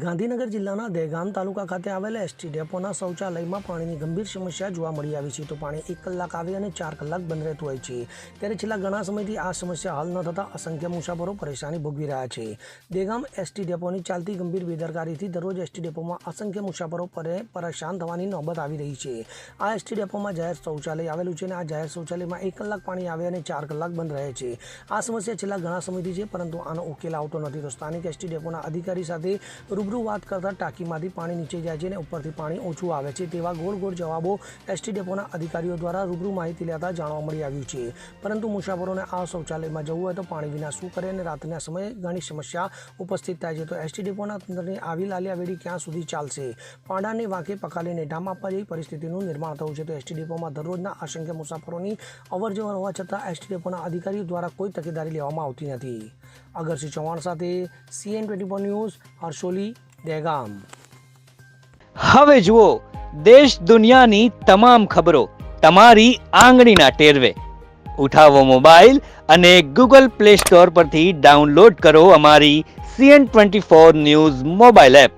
ગાંધીનગર જિલ્લાના દહેગામ તાલુકા ખાતે આવેલા એસટી ડેપોના શૌચાલયમાં પાણીની ગંભીર સમસ્યા જોવા મળી આવી છે. તો પાણી 1 કલાક આવે અને 4 કલાક બંધ રહેતું હોય છે. ત્યારે છેલ્લા ઘણા સમયથી આ સમસ્યા હલ ન થતાં અસંખ્ય મુસાફરો પરેશાની ભોગવી રહ્યા છે. દહેગામ એસટી ડેપોની ચાલતી ગંભીર બેદરકારીથી દરરોજ એસટી ડેપોમાં અસંખ્ય મુસાફરો પરેશાન થવાની નોબત આવી રહી છે. આ એસટી ડેપોમાં જાહેર શૌચાલય આવેલું છે અને આ જાહેર શૌચાલયમાં 1 કલાક પાણી આવે અને 4 કલાક બંધ રહે છે. આ સમસ્યા છેલ્લા ઘણા સમયથી છે, પરંતુ આનો ઉકેલ આવતો નથી. તો સ્થાનિક એસટી ડેપોના અધિકારી સાથે રૂબરૂ વાત કરતા ટાંકીમાંથી પાણી નીચે જાય છે અને ઉપરથી પાણી ઓછું આવે છે તેવા ગોળ જવાબો એસટી ડેપોના અધિકારીઓ દ્વારા રૂબરૂ માહિતી લેતા જાણવા મળી આવ્યું છે. પરંતુ મુસાફરોને આ શૌચાલયમાં જવું હોય તો પાણી વિના શું કરે અને રાતના સમયે ઘણી સમસ્યા ઉપસ્થિત થાય છે. તો એસટી ડેપોના તંત્રની આવી લાલિયાવેડી ક્યાં સુધી ચાલશે? પાંડાને વાંકે પકાલીને ઢામ આપવા જેવી પરિસ્થિતિનું નિર્માણ થયું છે. તો એસટી ડેપોમાં દરરોજના અસંખ્ય મુસાફરોની અવરજવર હોવા છતાં એસટી ડેપોના અધિકારીઓ દ્વારા કોઈ તકેદારી લેવામાં આવતી નથી. અગરસિંહ ચૌહાણ સાથે CN24 ન્યૂઝ, હરસોલી, દહેગામ. હવે જુઓ દેશ દુનિયાની તમામ ખબરો તમારી આંગળીના ટેરવે. ઉઠાવો મોબાઈલ અને Google Play Store પરથી ડાઉનલોડ કરો અમારી CN24 ન્યૂઝ મોબાઈલ એપ.